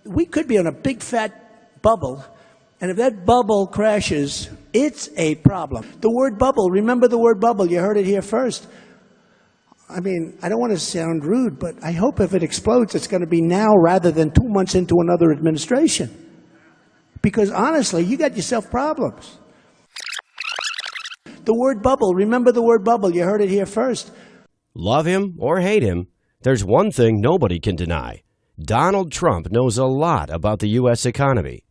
we could be on a big fat bubble, and if that bubble crashes, it's a problem. The word bubble, remember the word bubble, you heard it here first. I mean, I don't want to sound rude, but I hope if it explodes, it's going to be now rather than 2 months into another administration. Because honestly, you got yourself problems. The word bubble, remember the word bubble, you heard it here first. Love him or hate him, there's one thing nobody can deny. Donald Trump knows a lot about the U.S. economy.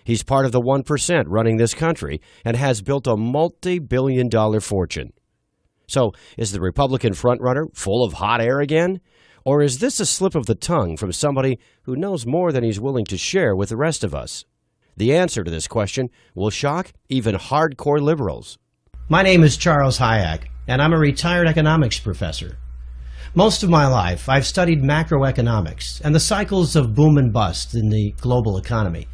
He's part of the 1% running this country and has built a multi-billion-dollar fortune. So, is the Republican frontrunner full of hot air again? Or is this a slip of the tongue from somebody who knows more than he's willing to share with the rest of us? The answer to this question will shock even hardcore liberals. My name is Charles Hayek, and I'm a retired economics professor. Most of my life, I've studied macroeconomics and the cycles of boom and bust in the global economy.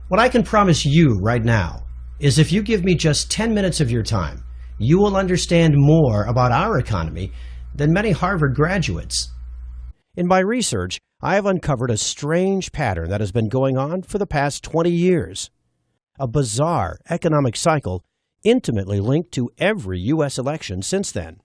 What I can promise you right now is if you give me just 10 minutes of your time, you will understand more about our economy than many Harvard graduates. In my research, I have uncovered a strange pattern that has been going on for the past 20 years. A bizarre economic cycle intimately linked to every U.S. election since then.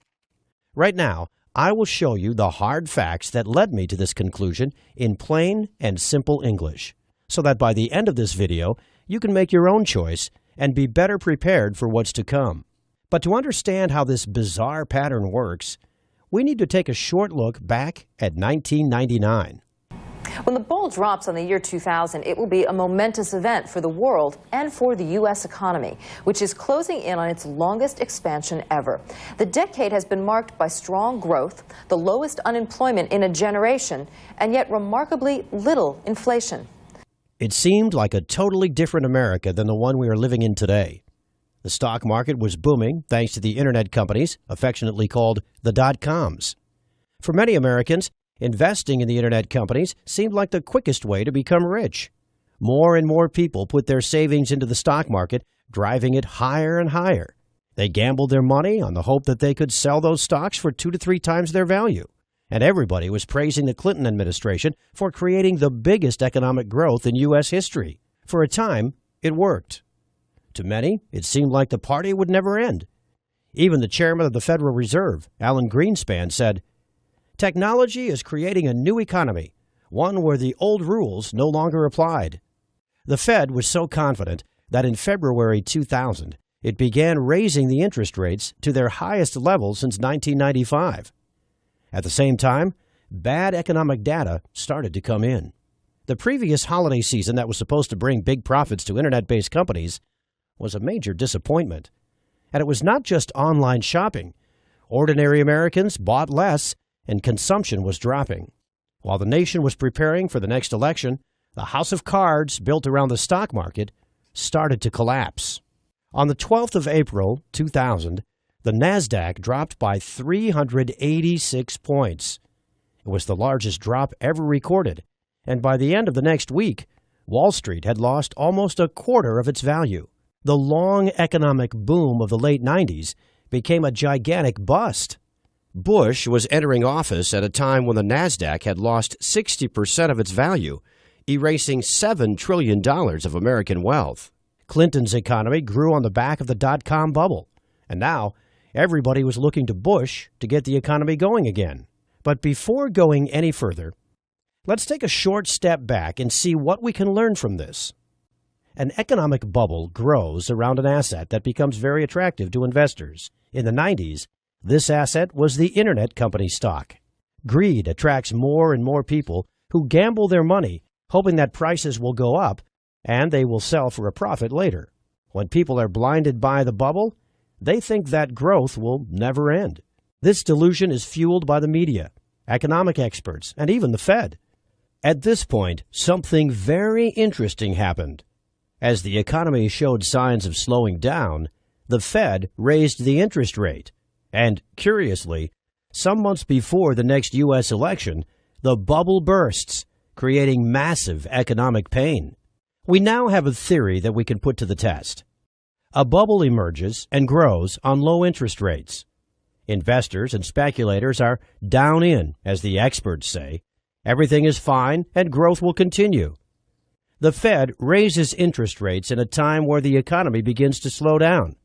Right now, I will show you the hard facts that led me to this conclusion in plain and simple English, so that by the end of this video, you can make your own choice and be better prepared for what's to come. But to understand how this bizarre pattern works, we need to take a short look back at 1999. When the ball drops on the year 2000, it will be a momentous event for the world and for the U.S. economy, which is closing in on its longest expansion ever. The decade has been marked by strong growth, the lowest unemployment in a generation, and yet remarkably little inflation. It seemed like a totally different America than the one we are living in today. The stock market was booming thanks to the internet companies, affectionately called the dot-coms. For many Americans, investing in the internet companies seemed like the quickest way to become rich. More and more people put their savings into the stock market, driving it higher and higher. They gambled their money on the hope that they could sell those stocks for 2 to 3 times their value. And everybody was praising the Clinton administration for creating the biggest economic growth in U.S. history. For a time, it worked. To many, it seemed like the party would never end. Even the chairman of the Federal Reserve, Alan Greenspan, said, "Technology is creating a new economy, one where the old rules no longer applied." The Fed was so confident that in February 2000, it began raising the interest rates to their highest level since 1995. At the same time, bad economic data started to come in. The previous holiday season that was supposed to bring big profits to internet-based companies was a major disappointment. And it was not just online shopping. Ordinary Americans bought less, and consumption was dropping. While the nation was preparing for the next election, the house of cards built around the stock market started to collapse. On the 12th of April, 2000, the NASDAQ dropped by 386 points. It was the largest drop ever recorded, and by the end of the next week, Wall Street had lost almost a quarter of its value. The long economic boom of the late 90s became a gigantic bust. Bush was entering office at a time when the NASDAQ had lost 60% of its value, erasing $7 trillion of American wealth. Clinton's economy grew on the back of the dot-com bubble, and now everybody was looking to Bush to get the economy going again. But before going any further, let's take a short step back and see what we can learn from this. An economic bubble grows around an asset that becomes very attractive to investors. In the 90s, this asset was the internet company stock. Greed attracts more and more people who gamble their money, hoping that prices will go up and they will sell for a profit later. When people are blinded by the bubble, they think that growth will never end. This delusion is fueled by the media, economic experts, and even the Fed. At this point, something very interesting happened. As the economy showed signs of slowing down, the Fed raised the interest rate. And, curiously, some months before the next U.S. election, the bubble bursts, creating massive economic pain. We now have a theory that we can put to the test. A bubble emerges and grows on low interest rates. Investors and speculators are down in, as the experts say, Everything is fine and growth will continue. The Fed raises interest rates in a time where the economy begins to slow down.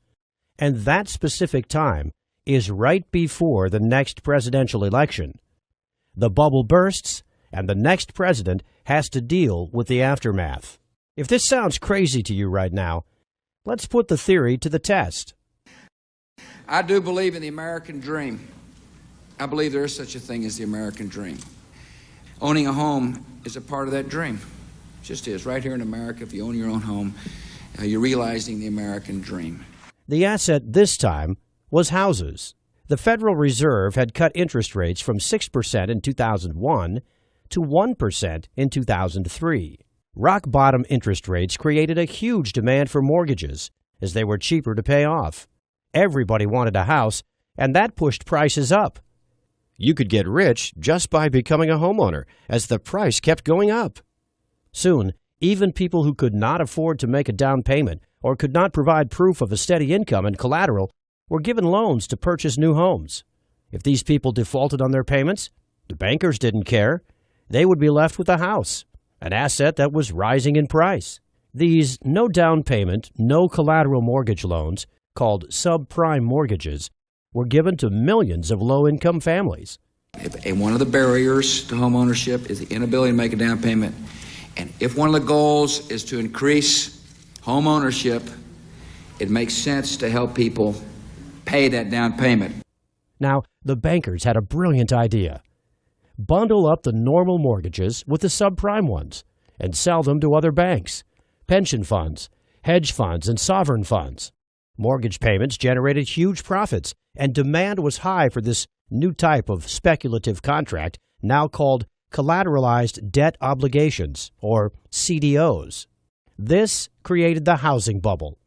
And that specific time is right before the next presidential election. The bubble bursts, and the next president has to deal with the aftermath. If this sounds crazy to you right now, let's put the theory to the test. I do believe in the American dream. I believe there is such a thing as the American dream. Owning a home is a part of that dream. It just is. Right here in America, if you own your own home, you're realizing the American dream. The asset this time was houses. The Federal Reserve had cut interest rates from 6% in 2001 to 1% in 2003. Rock-bottom interest rates created a huge demand for mortgages, as they were cheaper to pay off. Everybody wanted a house, and that pushed prices up. You could get rich just by becoming a homeowner, as the price kept going up. Soon, even people who could not afford to make a down payment or could not provide proof of a steady income and collateral were given loans to purchase new homes. If these people defaulted on their payments, the bankers didn't care. They would be left with a house, an asset that was rising in price. These no down payment, no collateral mortgage loans, called subprime mortgages, were given to millions of low-income families. And one of the barriers to homeownership is the inability to make a down payment. And if one of the goals is to increase homeownership, it makes sense to help people pay that down payment. Now, the bankers had a brilliant idea. Bundle up the normal mortgages with the subprime ones and sell them to other banks, pension funds, hedge funds, and sovereign funds. Mortgage payments generated huge profits, and demand was high for this new type of speculative contract, now called collateralized debt obligations, or CDOs. This created the housing bubble.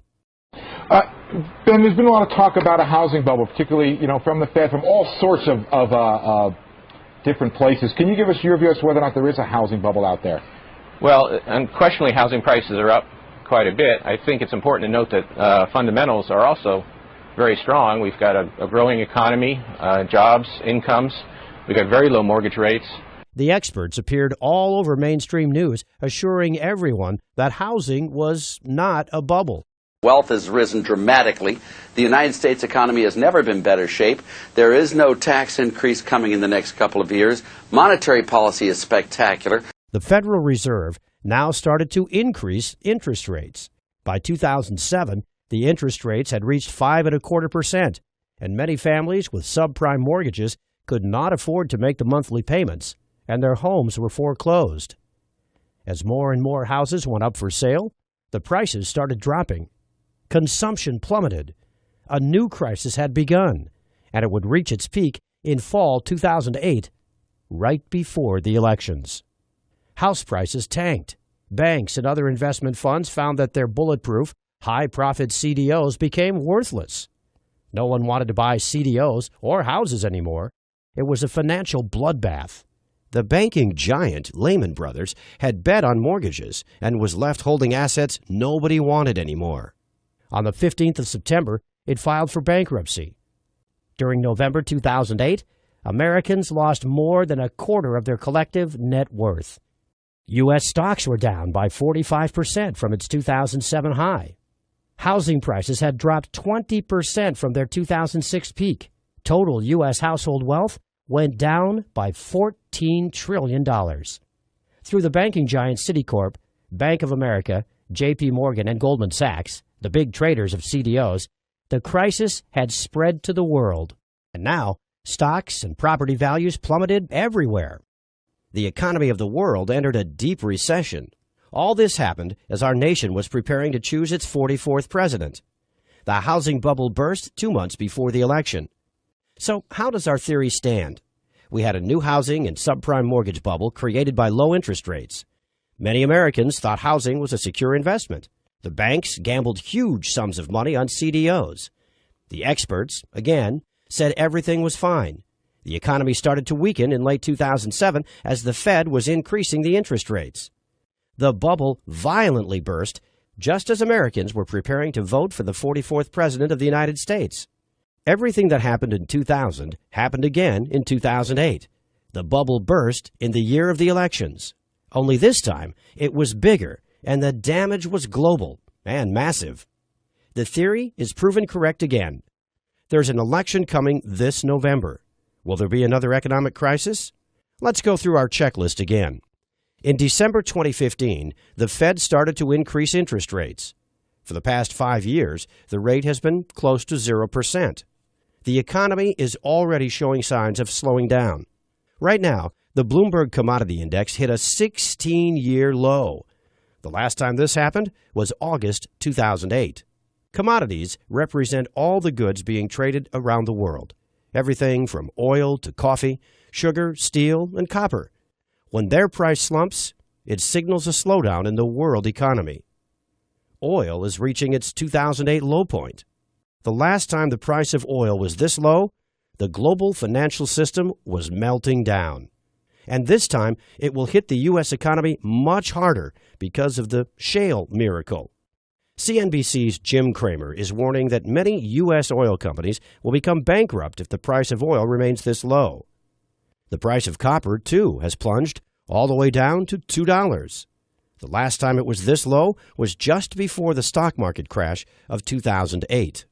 Ben, there's been a lot of talk about a housing bubble, particularly, from the Fed, from all sorts of different places. Can you give us your view as to whether or not there is a housing bubble out there? Well, unquestionably, housing prices are up quite a bit. I think it's important to note that fundamentals are also very strong. We've got a growing economy, jobs, incomes. We've got very low mortgage rates. The experts appeared all over mainstream news, assuring everyone that housing was not a bubble. Wealth has risen dramatically. The United States economy has never been in better shape. There is no tax increase coming in the next couple of years. Monetary policy is spectacular. The Federal Reserve now started to increase interest rates. By 2007, the interest rates had reached 5.25%, and many families with subprime mortgages could not afford to make the monthly payments, and their homes were foreclosed. As more and more houses went up for sale, the prices started dropping. Consumption plummeted. A new crisis had begun, and it would reach its peak in fall 2008, right before the elections. House prices tanked. Banks and other investment funds found that their bulletproof, high-profit CDOs became worthless. No one wanted to buy CDOs or houses anymore. It was a financial bloodbath. The banking giant, Lehman Brothers, had bet on mortgages and was left holding assets nobody wanted anymore. On the 15th of September, it filed for bankruptcy. During November 2008, Americans lost more than a quarter of their collective net worth. U.S. stocks were down by 45% from its 2007 high. Housing prices had dropped 20% from their 2006 peak. Total U.S. household wealth went down by $14 trillion. Through the banking giant Citicorp, Bank of America, J.P. Morgan, and Goldman Sachs, the big traders of CDOs, the crisis had spread to the world. And now, stocks and property values plummeted everywhere. The economy of the world entered a deep recession. All this happened as our nation was preparing to choose its 44th president. The housing bubble burst 2 months before the election. So how does our theory stand? We had a new housing and subprime mortgage bubble created by low interest rates. Many Americans thought housing was a secure investment. The banks gambled huge sums of money on CDOs. The experts, again, said everything was fine. The economy started to weaken in late 2007 as the Fed was increasing the interest rates. The bubble violently burst just as Americans were preparing to vote for the 44th president of the United States. Everything that happened in 2000 happened again in 2008. The bubble burst in the year of the elections. Only this time, it was bigger, and the damage was global and massive. The theory is proven correct again. There's an election coming this November. Will there be another economic crisis? Let's go through our checklist again. In December 2015, the Fed started to increase interest rates. For the past 5 years, the rate has been close to 0%. The economy is already showing signs of slowing down. Right now, the Bloomberg Commodity Index hit a 16-year low. The last time this happened was August 2008. Commodities represent all the goods being traded around the world. Everything from oil to coffee, sugar, steel, and copper. When their price slumps, it signals a slowdown in the world economy. Oil is reaching its 2008 low point. The last time the price of oil was this low, the global financial system was melting down. And this time, it will hit the U.S. economy much harder because of the shale miracle. CNBC's Jim Cramer is warning that many U.S. oil companies will become bankrupt if the price of oil remains this low. The price of copper, too, has plunged all the way down to $2. The last time it was this low was just before the stock market crash of 2008.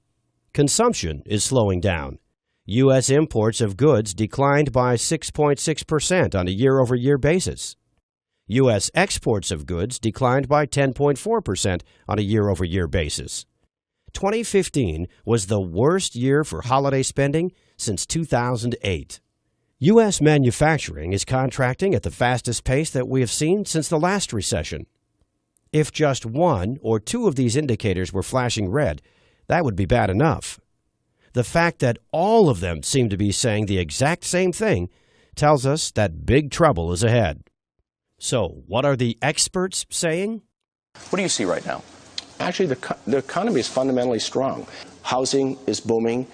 Consumption is slowing down. U.S. imports of goods declined by 6.6% on a year-over-year basis. U.S. exports of goods declined by 10.4% on a year-over-year basis. 2015 was the worst year for holiday spending since 2008. U.S. manufacturing is contracting at the fastest pace that we have seen since the last recession. If just one or two of these indicators were flashing red, that would be bad enough. The fact that all of them seem to be saying the exact same thing tells us that big trouble is ahead. So, what are the experts saying? What do you see right now? Actually, the economy is fundamentally strong. Housing is booming.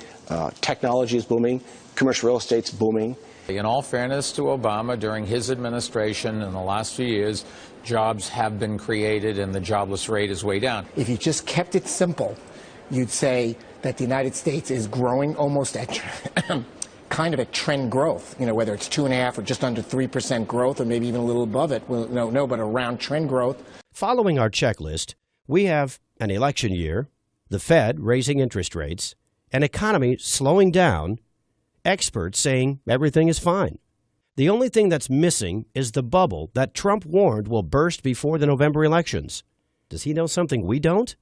Technology is booming. Commercial real estate's booming. In all fairness to Obama, during his administration in the last few years, jobs have been created and the jobless rate is way down. If you just kept it simple, you'd say that the United States is growing almost at kind of at trend growth, whether it's 2.5% or just under 3% growth or maybe even a little above it. Well, no, but around trend growth. Following our checklist, we have an election year, the Fed raising interest rates, an economy slowing down, experts saying everything is fine. The only thing that's missing is the bubble that Trump warned will burst before the November elections. Does he know something we don't?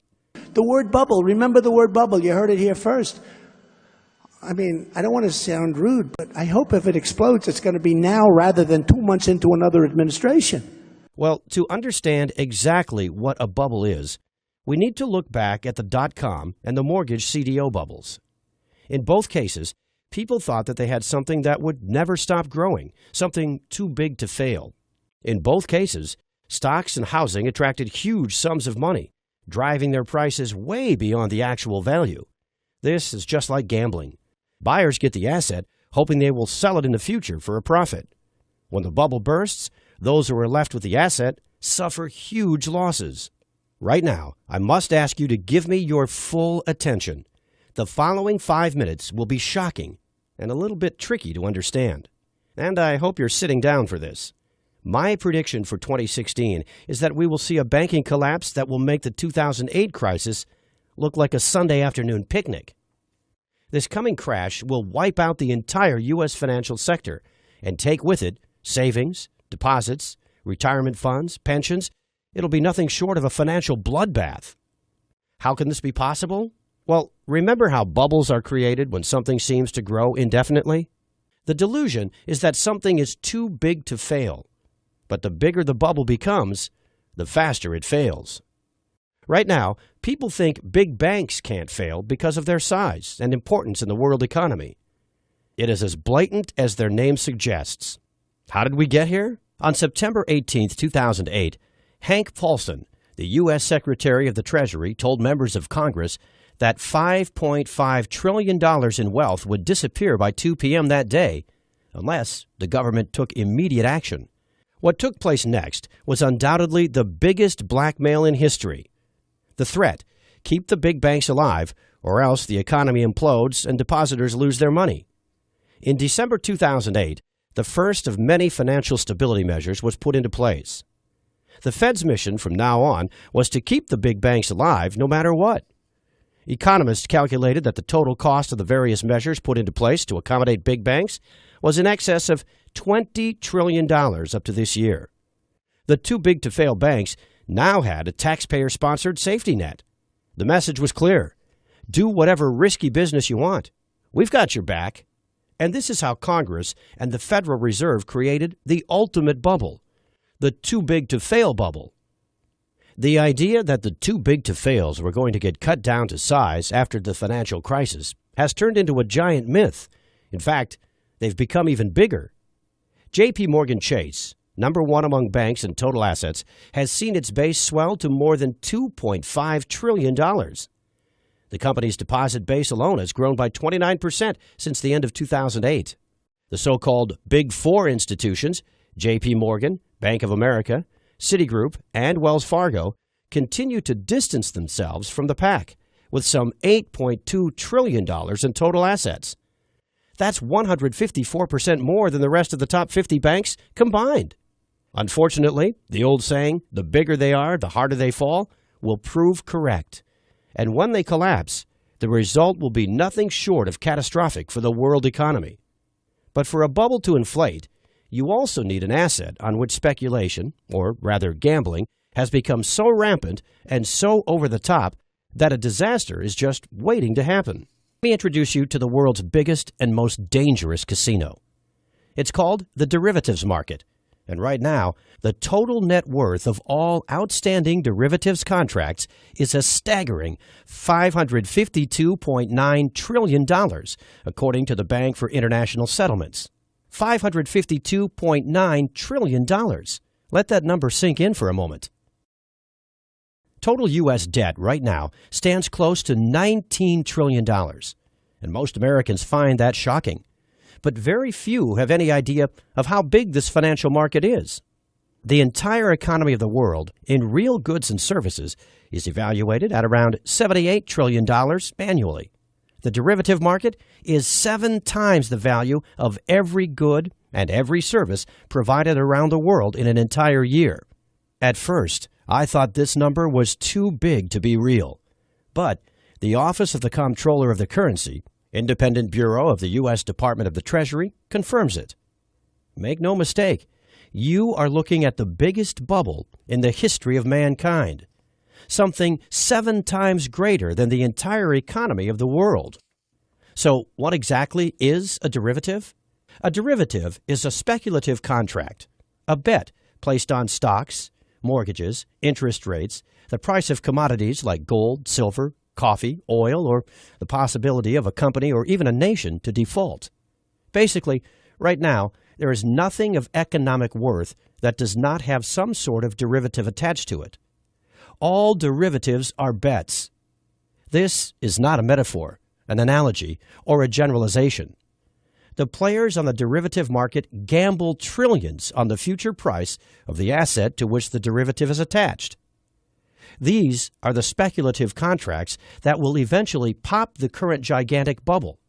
The word bubble, remember the word bubble. You heard it here first. I mean, I don't want to sound rude, but I hope if it explodes, it's going to be now rather than 2 months into another administration. Well, to understand exactly what a bubble is, we need to look back at the dot-com and the mortgage CDO bubbles. In both cases, people thought that they had something that would never stop growing, something too big to fail. In both cases, stocks and housing attracted huge sums of money, driving their prices way beyond the actual value. This is just like gambling. Buyers get the asset, hoping they will sell it in the future for a profit. When the bubble bursts, those who are left with the asset suffer huge losses. Right now, I must ask you to give me your full attention. The following 5 minutes will be shocking and a little bit tricky to understand. And I hope you're sitting down for this. My prediction for 2016 is that we will see a banking collapse that will make the 2008 crisis look like a Sunday afternoon picnic. This coming crash will wipe out the entire U.S. financial sector and take with it savings, deposits, retirement funds, pensions. It'll be nothing short of a financial bloodbath. How can this be possible? Well, remember how bubbles are created when something seems to grow indefinitely? The delusion is that something is too big to fail. But the bigger the bubble becomes, the faster it fails. Right now, people think big banks can't fail because of their size and importance in the world economy. It is as blatant as their name suggests. How did we get here? On September 18, 2008, Hank Paulson, the U.S. Secretary of the Treasury, told members of Congress that $5.5 trillion in wealth would disappear by 2 p.m. that day unless the government took immediate action. What took place next was undoubtedly the biggest blackmail in history. The threat, keep the big banks alive, or else the economy implodes and depositors lose their money. In December 2008, The first of many financial stability measures was put into place. The Fed's mission from now on was to keep the big banks alive no matter what. Economists calculated that the total cost of the various measures put into place to accommodate big banks was in excess of $20 trillion up to this year. The too big to fail banks now had a taxpayer-sponsored safety net. The message was clear. Do whatever risky business you want. We've got your back. And this is how Congress and the Federal Reserve created the ultimate bubble, the too big to fail bubble. The idea that the too big to fails were going to get cut down to size after the financial crisis has turned into a giant myth. In fact, they've become even bigger. J.P. Morgan Chase, number one among banks in total assets, has seen its base swell to more than $2.5 trillion. The company's deposit base alone has grown by 29% since the end of 2008. The so-called Big Four institutions, J.P. Morgan, Bank of America, Citigroup, and Wells Fargo, continue to distance themselves from the pack, with some $8.2 trillion in total assets. That's 154% more than the rest of the top 50 banks combined. Unfortunately, the old saying, the bigger they are, the harder they fall, will prove correct. And when they collapse, the result will be nothing short of catastrophic for the world economy. But for a bubble to inflate, you also need an asset on which speculation, or rather gambling, has become so rampant and so over the top that a disaster is just waiting to happen. Let me introduce you to the world's biggest and most dangerous casino. It's called the derivatives market. And right now, the total net worth of all outstanding derivatives contracts is a staggering $552.9 trillion, according to the Bank for International Settlements. $552.9 trillion. Let that number sink in for a moment. Total U.S. debt right now stands close to $19 trillion, and most Americans find that shocking. But very few have any idea of how big this financial market is. The entire economy of the world, in real goods and services, is evaluated at around $78 trillion annually. The derivative market is 7 times the value of every good and every service provided around the world in an entire year. At first, I thought this number was too big to be real. But the Office of the Comptroller of the Currency, independent bureau of the U.S. Department of the Treasury, confirms it. Make no mistake, you are looking at the biggest bubble in the history of mankind, something 7 times greater than the entire economy of the world. So what exactly is a derivative? A derivative is a speculative contract, a bet placed on stocks, mortgages, interest rates, the price of commodities like gold, silver, coffee, oil, or the possibility of a company or even a nation to default. Basically, right now, there is nothing of economic worth that does not have some sort of derivative attached to it. All derivatives are bets. This is not a metaphor, an analogy, or a generalization. The players on the derivative market gamble trillions on the future price of the asset to which the derivative is attached. These are the speculative contracts that will eventually pop the current gigantic bubble.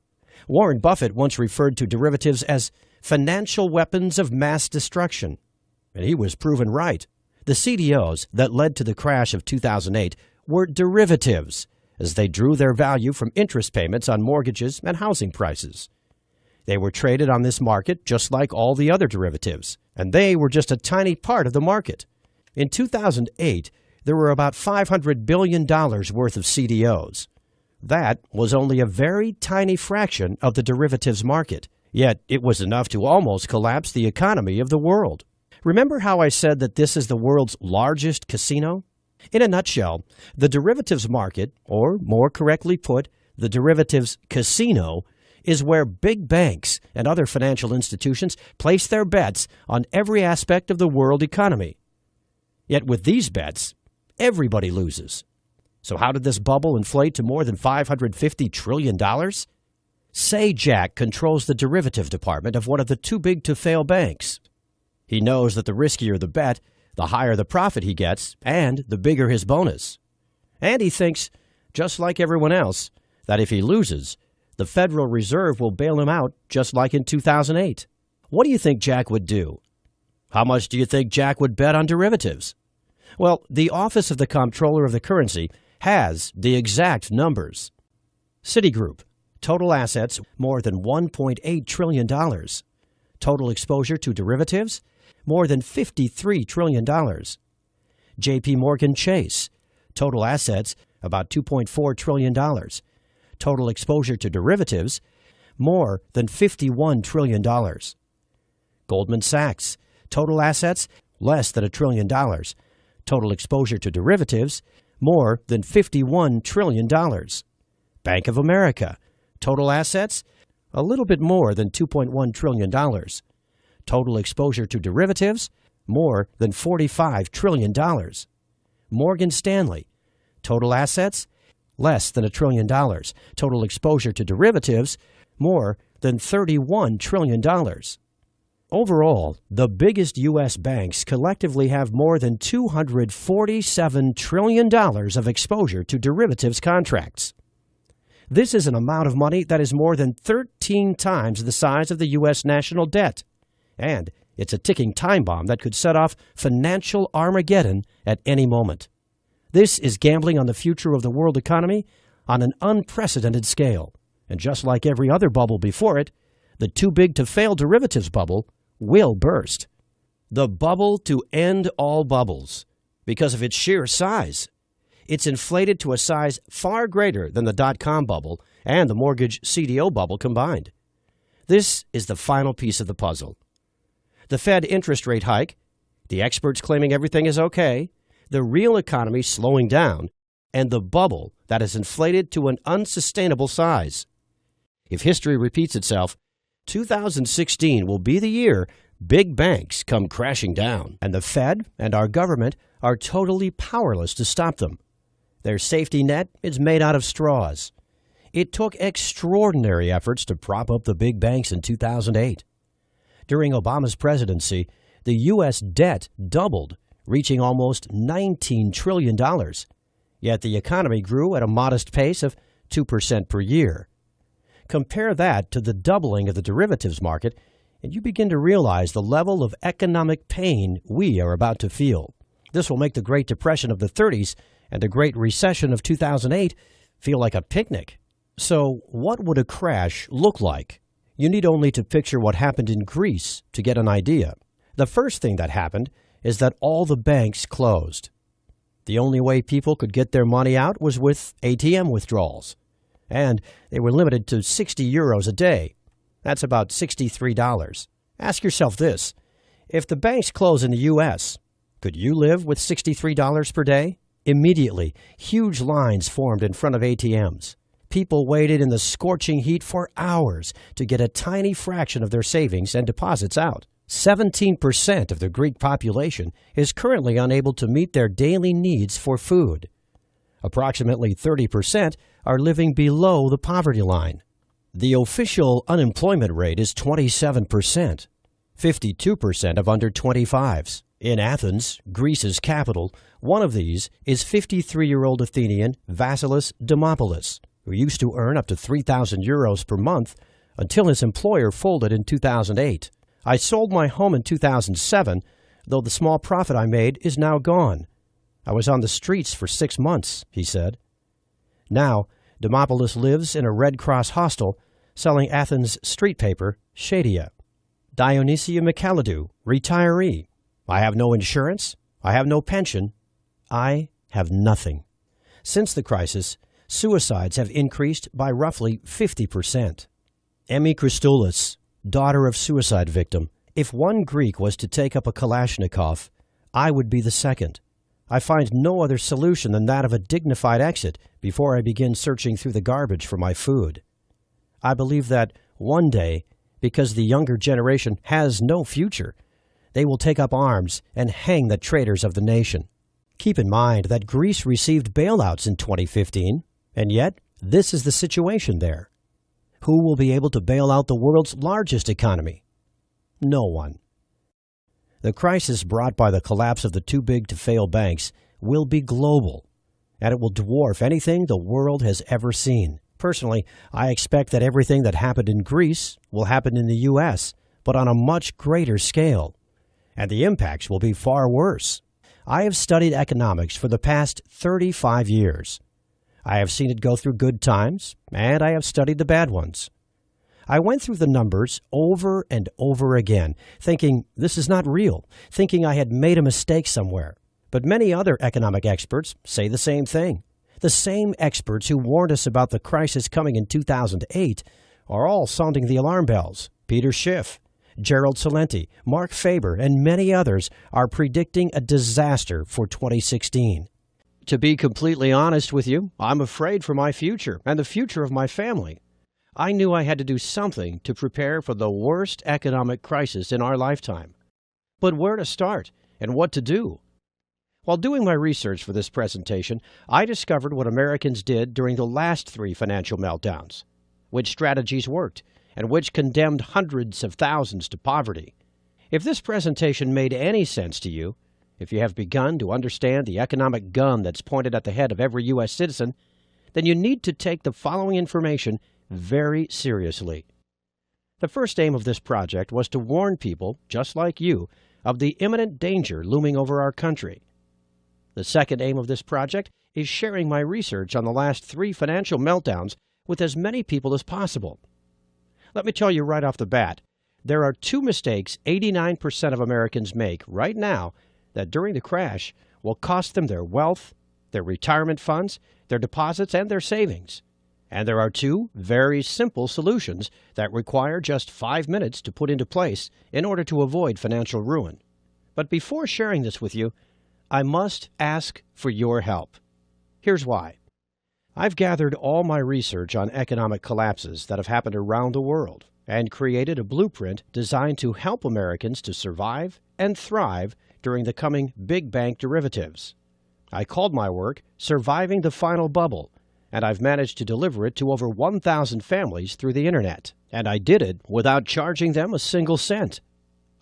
Warren Buffett once referred to derivatives as financial weapons of mass destruction, and he was proven right. The CDOs that led to the crash of 2008 were derivatives, as they drew their value from interest payments on mortgages and housing prices. They were traded on this market just like all the other derivatives, and they were just a tiny part of the market. In 2008, there were about $500 billion worth of CDOs. That was only a very tiny fraction of the derivatives market, yet it was enough to almost collapse the economy of the world. Remember how I said that this is the world's largest casino? In a nutshell, the derivatives market, or more correctly put, the derivatives casino, is where big banks and other financial institutions place their bets on every aspect of the world economy. Yet with these bets, everybody loses. So how did this bubble inflate to more than $550 trillion? Say Jack controls the derivative department of one of the too-big-to-fail banks. He knows that the riskier the bet, the higher the profit he gets, and the bigger his bonus. And he thinks, just like everyone else, that if he loses, the Federal Reserve will bail him out just like in 2008. What do you think Jack would do? How much do you think Jack would bet on derivatives? Well, the Office of the Comptroller of the Currency has the exact numbers. Citigroup, total assets more than $1.8 trillion. Total exposure to derivatives, more than $53 trillion. JP Morgan Chase, total assets about $2.4 trillion. Total exposure to derivatives, more than $51 trillion. Goldman Sachs, total assets less than $1 trillion. Total exposure to derivatives, more than $51 trillion. Bank of America, total assets a little bit more than $2.1 trillion. Total exposure to derivatives, more than $45 trillion. Morgan Stanley, total assets less than $1 trillion. Total exposure to derivatives, more than $31 trillion. Overall, the biggest U.S. banks collectively have more than $247 trillion of exposure to derivatives contracts. This is an amount of money that is more than 13 times the size of the U.S. national debt. And it's a ticking time bomb that could set off financial Armageddon at any moment. This is gambling on the future of the world economy on an unprecedented scale. And just like every other bubble before it, the too-big-to-fail derivatives bubble will burst. The bubble to end all bubbles because of its sheer size. It's inflated to a size far greater than the dot-com bubble and the mortgage CDO bubble combined. This is the final piece of the puzzle. The Fed interest rate hike, the experts claiming everything is okay, the real economy slowing down, and the bubble that is inflated to an unsustainable size. If history repeats itself, 2016 will be the year big banks come crashing down, and the Fed and our government are totally powerless to stop them. Their safety net is made out of straws. It took extraordinary efforts to prop up the big banks in 2008. During Obama's presidency, the U.S. debt doubled, reaching almost $19 trillion. Yet the economy grew at a modest pace of 2% per year. Compare that to the doubling of the derivatives market, and you begin to realize the level of economic pain we are about to feel. This will make the Great Depression of the 30s and the Great Recession of 2008 feel like a picnic. So what would a crash look like? You need only to picture what happened in Greece to get an idea. The first thing that happened is that all the banks closed. The only way people could get their money out was with ATM withdrawals. And they were limited to 60 euros a day. That's about $63. Ask yourself this. If the banks close in the U.S., could you live with $63 per day? Immediately, huge lines formed in front of ATMs. People waited in the scorching heat for hours to get a tiny fraction of their savings and deposits out. 17% of the Greek population is currently unable to meet their daily needs for food. Approximately 30% are living below the poverty line. The official unemployment rate is 27%, 52% of under 25s. In Athens, Greece's capital, one of these is 53-year-old Athenian Vasilis Dimopoulos, who used to earn up to 3,000 euros per month until his employer folded in 2008. I sold my home in 2007, though the small profit I made is now gone. I was on the streets for 6 months, he said. Now, Dimopoulos lives in a Red Cross hostel selling Athens street paper, Shadia. Dionysia Michalidou, retiree. I have no insurance. I have no pension. I have nothing. Since the crisis, suicides have increased by roughly 50%. Emmy Christoulis, daughter of suicide victim. If one Greek was to take up a Kalashnikov, I would be the second. I find no other solution than that of a dignified exit before I begin searching through the garbage for my food. I believe that one day, because the younger generation has no future, they will take up arms and hang the traitors of the nation. Keep in mind that Greece received bailouts in 2015, and yet this is the situation there. Who will be able to bail out the world's largest economy? No one. The crisis brought by the collapse of the too-big-to-fail banks will be global, and it will dwarf anything the world has ever seen. Personally, I expect that everything that happened in Greece will happen in the U.S., but on a much greater scale. And the impacts will be far worse. I have studied economics for the past 35 years. I have seen it go through good times, and I have studied the bad ones. I went through the numbers over and over again, thinking this is not real, thinking I had made a mistake somewhere. But many other economic experts say the same thing. The same experts who warned us about the crisis coming in 2008 are all sounding the alarm bells. Peter Schiff, Gerald Celente, Mark Faber, and many others are predicting a disaster for 2016. To be completely honest with you, I'm afraid for my future and the future of my family. I knew I had to do something to prepare for the worst economic crisis in our lifetime. But where to start and what to do? While doing my research for this presentation, I discovered what Americans did during the last 3 financial meltdowns, which strategies worked, and which condemned hundreds of thousands to poverty. If this presentation made any sense to you, if you have begun to understand the economic gun that's pointed at the head of every U.S. citizen, then you need to take the following information very seriously. The first aim of this project was to warn people, just like you, of the imminent danger looming over our country. The second aim of this project is sharing my research on the last 3 financial meltdowns with as many people as possible. Let me tell you right off the bat, there are 2 mistakes 89% of Americans make right now that during the crash will cost them their wealth, their retirement funds, their deposits, and their savings. And there are 2 very simple solutions that require just 5 minutes to put into place in order to avoid financial ruin. But before sharing this with you, I must ask for your help. Here's why. I've gathered all my research on economic collapses that have happened around the world and created a blueprint designed to help Americans to survive and thrive during the coming big bank derivatives. I called my work Surviving the Final Bubble, and I've managed to deliver it to over 1,000 families through the Internet. And I did it without charging them a single cent.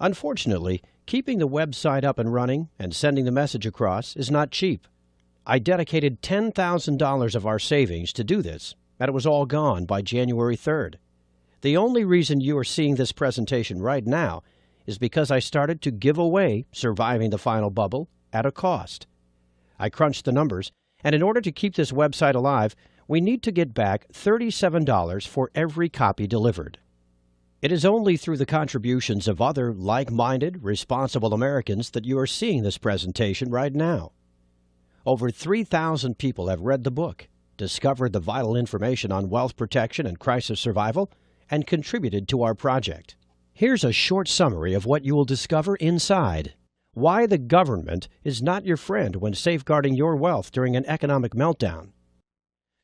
Unfortunately, keeping the website up and running and sending the message across is not cheap. I dedicated $10,000 of our savings to do this, and it was all gone by January 3rd. The only reason you are seeing this presentation right now is because I started to give away Surviving the Final Bubble at a cost. I crunched the numbers, and in order to keep this website alive, we need to get back $37 for every copy delivered. It is only through the contributions of other like-minded, responsible Americans that you are seeing this presentation right now. Over 3,000 people have read the book, discovered the vital information on wealth protection and crisis survival, and contributed to our project. Here's a short summary of what you will discover inside. Why the government is not your friend when safeguarding your wealth during an economic meltdown.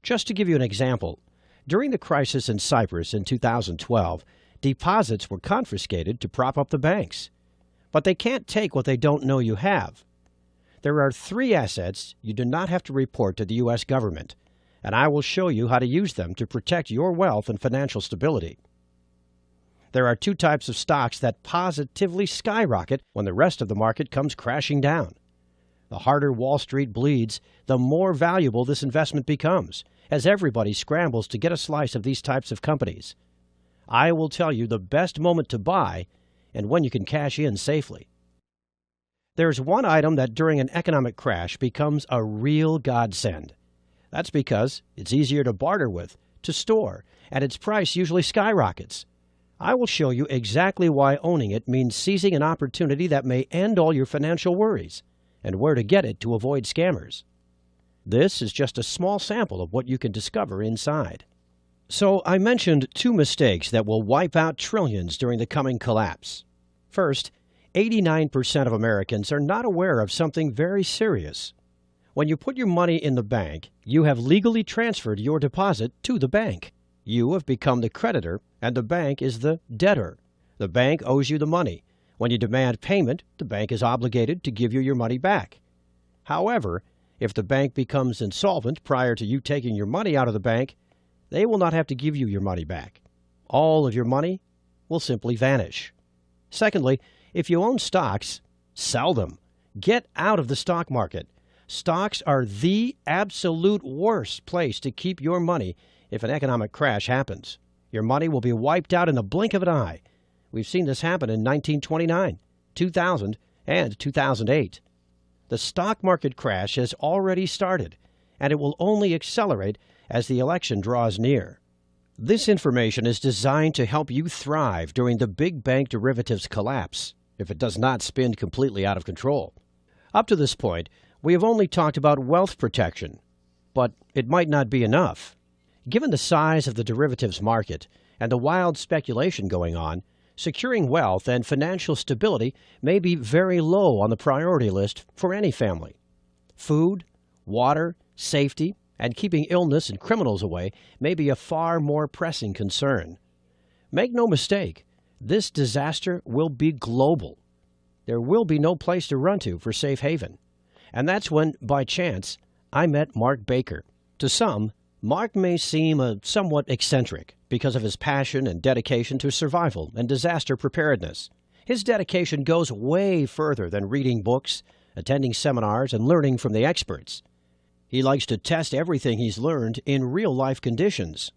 Just to give you an example, during the crisis in Cyprus in 2012, deposits were confiscated to prop up the banks. But they can't take what they don't know you have. There are 3 assets you do not have to report to the U.S. government, and I will show you how to use them to protect your wealth and financial stability. There are 2 types of stocks that positively skyrocket when the rest of the market comes crashing down. The harder Wall Street bleeds, the more valuable this investment becomes, as everybody scrambles to get a slice of these types of companies. I will tell you the best moment to buy and when you can cash in safely. There's one item that during an economic crash becomes a real godsend. That's because it's easier to barter with, to store, and its price usually skyrockets. I will show you exactly why owning it means seizing an opportunity that may end all your financial worries, and where to get it to avoid scammers. This is just a small sample of what you can discover inside. So I mentioned 2 mistakes that will wipe out trillions during the coming collapse. First, 89% of Americans are not aware of something very serious. When you put your money in the bank, you have legally transferred your deposit to the bank. You have become the creditor, and the bank is the debtor. The bank owes you the money. When you demand payment, the bank is obligated to give you your money back. However, if the bank becomes insolvent prior to you taking your money out of the bank, they will not have to give you your money back. All of your money will simply vanish. Secondly, if you own stocks, sell them. Get out of the stock market. Stocks are the absolute worst place to keep your money if an economic crash happens. Your money will be wiped out in the blink of an eye. We've seen this happen in 1929, 2000, and 2008. The stock market crash has already started, and it will only accelerate as the election draws near. This information is designed to help you thrive during the big bank derivatives collapse, if it does not spin completely out of control. Up to this point, we have only talked about wealth protection, but it might not be enough. Given the size of the derivatives market and the wild speculation going on, securing wealth and financial stability may be very low on the priority list for any family. Food, water, safety, and keeping illness and criminals away may be a far more pressing concern. Make no mistake, this disaster will be global. There will be no place to run to for safe haven. And that's when, by chance, I met Mark Baker. To some, Mark may seem somewhat eccentric because of his passion and dedication to survival and disaster preparedness. His dedication goes way further than reading books, attending seminars, and learning from the experts. He likes to test everything he's learned in real-life conditions.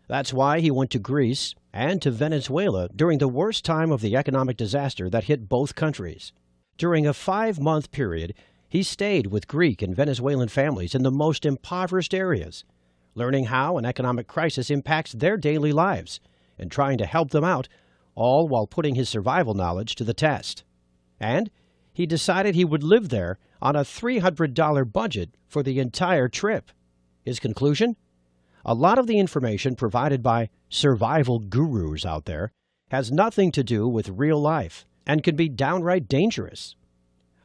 That's why he went to Greece and to Venezuela during the worst time of the economic disaster that hit both countries. During a 5-month period, he stayed with Greek and Venezuelan families in the most impoverished areas, learning how an economic crisis impacts their daily lives and trying to help them out, all while putting his survival knowledge to the test. And he decided he would live there on a $300 budget for the entire trip. His conclusion? A lot of the information provided by survival gurus out there has nothing to do with real life and can be downright dangerous.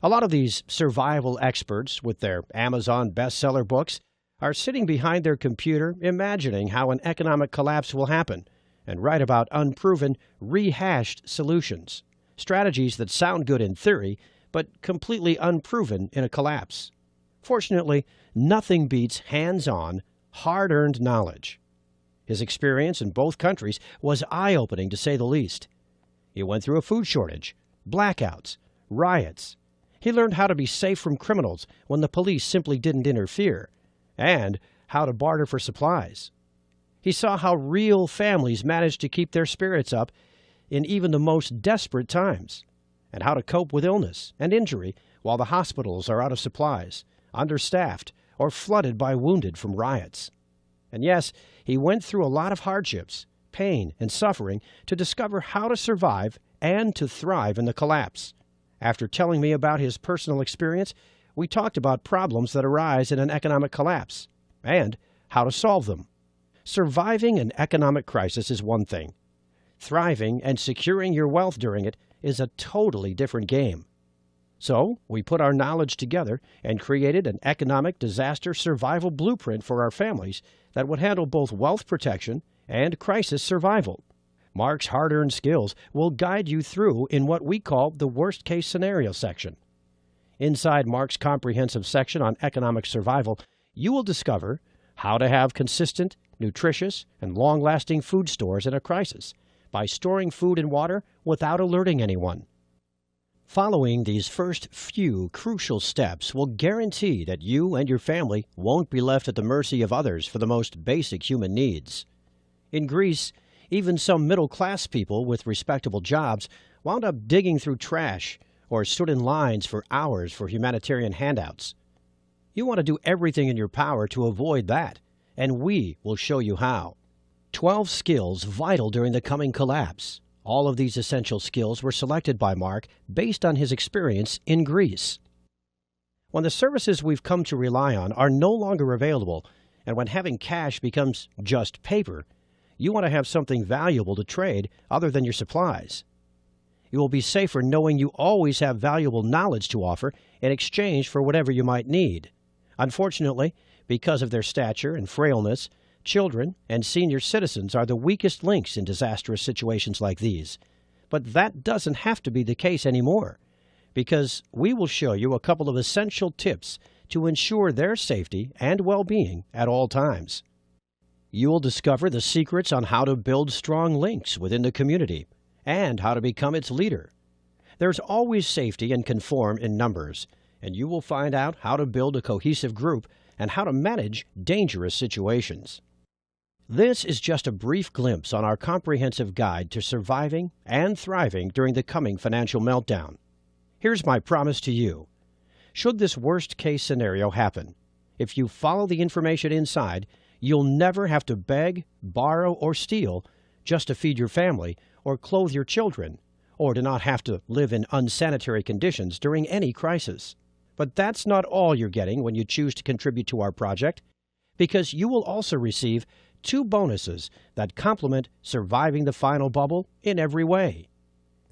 A lot of these survival experts with their Amazon bestseller books are sitting behind their computer imagining how an economic collapse will happen and write about unproven, rehashed solutions, strategies that sound good in theory but completely unproven in a collapse. Fortunately, nothing beats hands-on, hard-earned knowledge. His experience in both countries was eye-opening, to say the least. He went through a food shortage, blackouts, riots. He learned how to be safe from criminals when the police simply didn't interfere, and how to barter for supplies. He saw how real families managed to keep their spirits up in even the most desperate times, and how to cope with illness and injury while the hospitals are out of supplies, understaffed, or flooded by wounded from riots. And yes, he went through a lot of hardships, pain, and suffering to discover how to survive and to thrive in the collapse. After telling me about his personal experience, we talked about problems that arise in an economic collapse and how to solve them. Surviving an economic crisis is one thing. Thriving and securing your wealth during it is a totally different game. So, we put our knowledge together and created an economic disaster survival blueprint for our families that would handle both wealth protection and crisis survival. Mark's hard-earned skills will guide you through in what we call the worst-case scenario section. Inside Mark's comprehensive section on economic survival, you will discover how to have consistent, nutritious, and long-lasting food stores in a crisis by storing food and water without alerting anyone. Following these first few crucial steps will guarantee that you and your family won't be left at the mercy of others for the most basic human needs. In Greece, even some middle-class people with respectable jobs wound up digging through trash or stood in lines for hours for humanitarian handouts. You want to do everything in your power to avoid that, and we will show you how. 12 skills vital during the coming collapse. All of these essential skills were selected by Mark based on his experience in Greece. When the services we've come to rely on are no longer available, and when having cash becomes just paper, you want to have something valuable to trade other than your supplies. You will be safer knowing you always have valuable knowledge to offer in exchange for whatever you might need. Unfortunately, because of their stature and frailness, children and senior citizens are the weakest links in disastrous situations like these. But that doesn't have to be the case anymore, because we will show you a couple of essential tips to ensure their safety and well-being at all times. You will discover the secrets on how to build strong links within the community and how to become its leader. There's always safety and conform in numbers, and you will find out how to build a cohesive group and how to manage dangerous situations. This is just a brief glimpse on our comprehensive guide to surviving and thriving during the coming financial meltdown. Here's my promise to you. Should this worst-case scenario happen, if you follow the information inside, you'll never have to beg, borrow, or steal just to feed your family or clothe your children, or to not have to live in unsanitary conditions during any crisis. But that's not all you're getting when you choose to contribute to our project, because you will also receive 2 bonuses that complement surviving the final bubble in every way.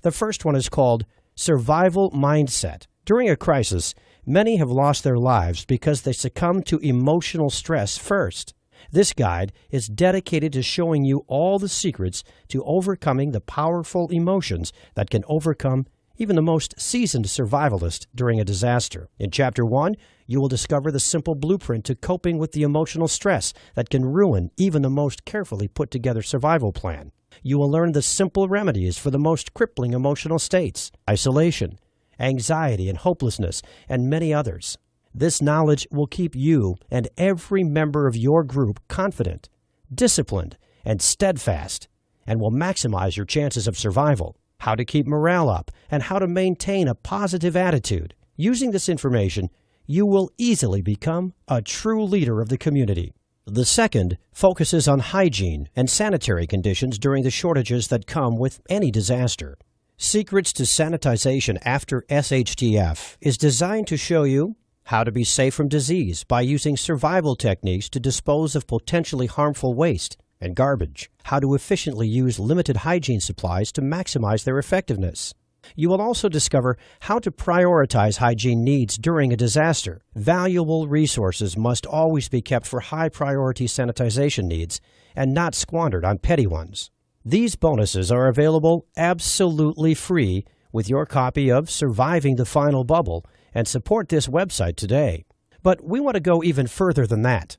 The first one is called Survival Mindset. During a crisis, many have lost their lives because they succumbed to emotional stress first. This guide is dedicated to showing you all the secrets to overcoming the powerful emotions that can overcome even the most seasoned survivalist during a disaster. In Chapter 1, you will discover the simple blueprint to coping with the emotional stress that can ruin even the most carefully put-together survival plan. You will learn the simple remedies for the most crippling emotional states: isolation, anxiety and hopelessness, and many others. This knowledge will keep you and every member of your group confident, disciplined, and steadfast, and will maximize your chances of survival. How to keep morale up, and how to maintain a positive attitude. Using this information, you will easily become a true leader of the community. The second focuses on hygiene and sanitary conditions during the shortages that come with any disaster. Secrets to Sanitization After SHTF is designed to show you how to be safe from disease by using survival techniques to dispose of potentially harmful waste and garbage, how to efficiently use limited hygiene supplies to maximize their effectiveness. You will also discover how to prioritize hygiene needs during a disaster. Valuable resources must always be kept for high-priority sanitization needs and not squandered on petty ones. These bonuses are available absolutely free with your copy of Surviving the Final Bubble, and support this website today. But we want to go even further than that.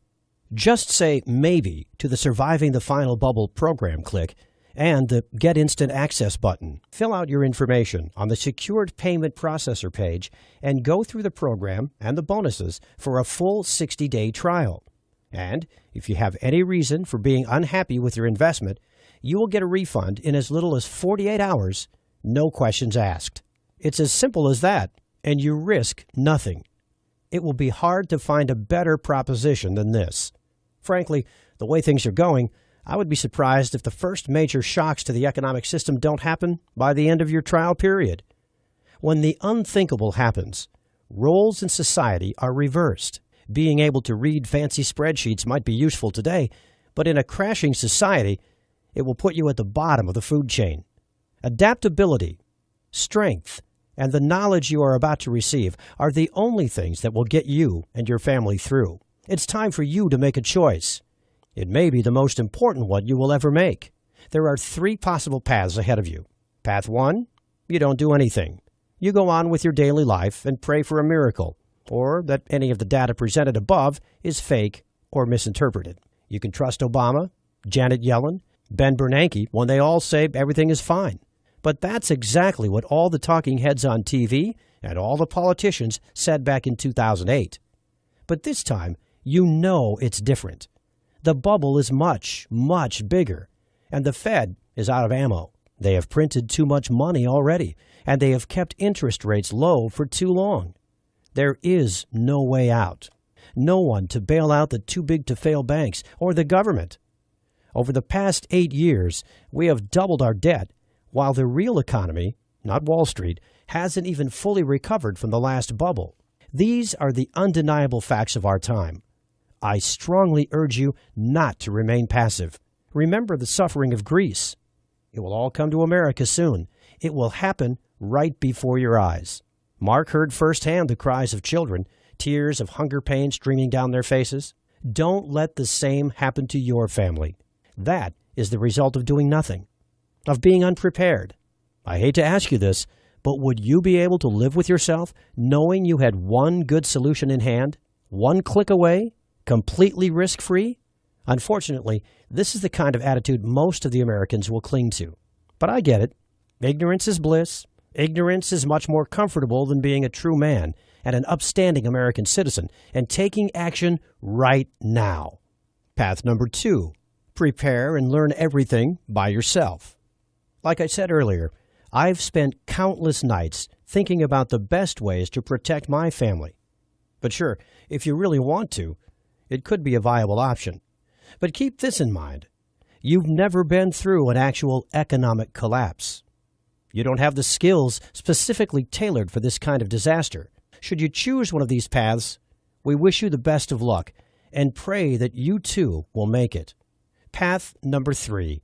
Just say maybe to the Surviving the Final Bubble program click and the Get Instant Access button. Fill out your information on the Secured Payment Processor page and go through the program and the bonuses for a full 60-day trial. And if you have any reason for being unhappy with your investment, you will get a refund in as little as 48 hours, no questions asked. It's as simple as that, and you risk nothing. It will be hard to find a better proposition than this. Frankly, the way things are going, I would be surprised if the first major shocks to the economic system don't happen by the end of your trial period. When the unthinkable happens, roles in society are reversed. Being able to read fancy spreadsheets might be useful today, but in a crashing society, it will put you at the bottom of the food chain. Adaptability, strength, and the knowledge you are about to receive are the only things that will get you and your family through. It's time for you to make a choice. It may be the most important one you will ever make. There are 3 possible paths ahead of you. Path 1, you don't do anything. You go on with your daily life and pray for a miracle, or that any of the data presented above is fake or misinterpreted. You can trust Obama, Janet Yellen, Ben Bernanke when they all say everything is fine. But that's exactly what all the talking heads on TV and all the politicians said back in 2008. But this time, you know it's different. The bubble is much, much bigger, and the Fed is out of ammo. They have printed too much money already, and they have kept interest rates low for too long. There is no way out. No one to bail out the too-big-to-fail banks or the government. Over the past 8 years, we have doubled our debt, while the real economy, not Wall Street, hasn't even fully recovered from the last bubble. These are the undeniable facts of our time. I strongly urge you not to remain passive. Remember the suffering of Greece. It will all come to America soon. It will happen right before your eyes. Mark heard firsthand the cries of children, tears of hunger pain streaming down their faces. Don't let the same happen to your family. That is the result of doing nothing, of being unprepared. I hate to ask you this, but would you be able to live with yourself knowing you had one good solution in hand, one click away, completely risk-free? Unfortunately, this is the kind of attitude most of the Americans will cling to. But I get it. Ignorance is bliss. Ignorance is much more comfortable than being a true man and an upstanding American citizen and taking action right now. Path number 2, prepare and learn everything by yourself. Like I said earlier, I've spent countless nights thinking about the best ways to protect my family. But sure, if you really want to, it could be a viable option. But keep this in mind. You've never been through an actual economic collapse. You don't have the skills specifically tailored for this kind of disaster. Should you choose one of these paths, we wish you the best of luck and pray that you too will make it. Path number 3.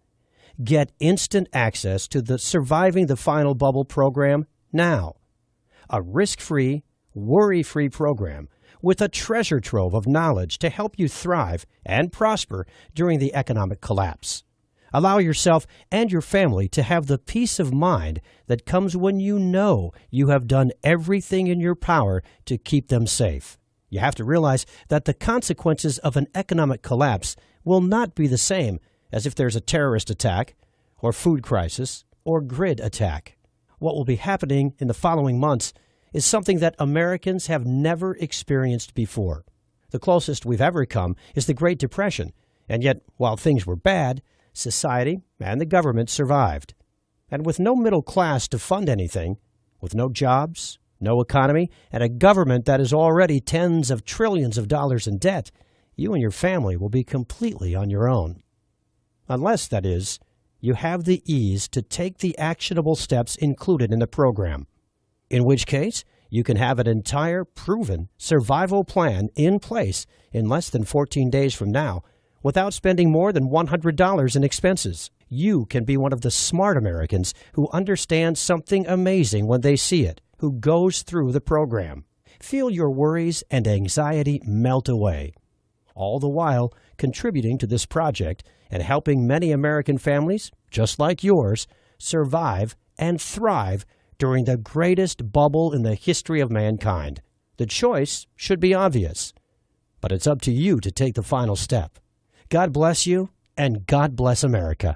Get instant access to the Surviving the Final Bubble program now. A risk-free, worry-free program with a treasure trove of knowledge to help you thrive and prosper during the economic collapse. Allow yourself and your family to have the peace of mind that comes when you know you have done everything in your power to keep them safe. You have to realize that the consequences of an economic collapse will not be the same as if there's a terrorist attack, or food crisis, or grid attack. What will be happening in the following months is something that Americans have never experienced before. The closest we've ever come is the Great Depression, and yet, while things were bad, society and the government survived. And with no middle class to fund anything, with no jobs, no economy, and a government that is already tens of trillions of dollars in debt, you and your family will be completely on your own. Unless, that is, you have the ease to take the actionable steps included in the program, in which case you can have an entire proven survival plan in place in less than 14 days from now without spending more than $100 in expenses. You can be one of the smart Americans who understand something amazing when they see it, who goes through the program. Feel your worries and anxiety melt away, all the while contributing to this project and helping many American families, just like yours, survive and thrive during the greatest bubble in the history of mankind. The choice should be obvious, but it's up to you to take the final step. God bless you, and God bless America.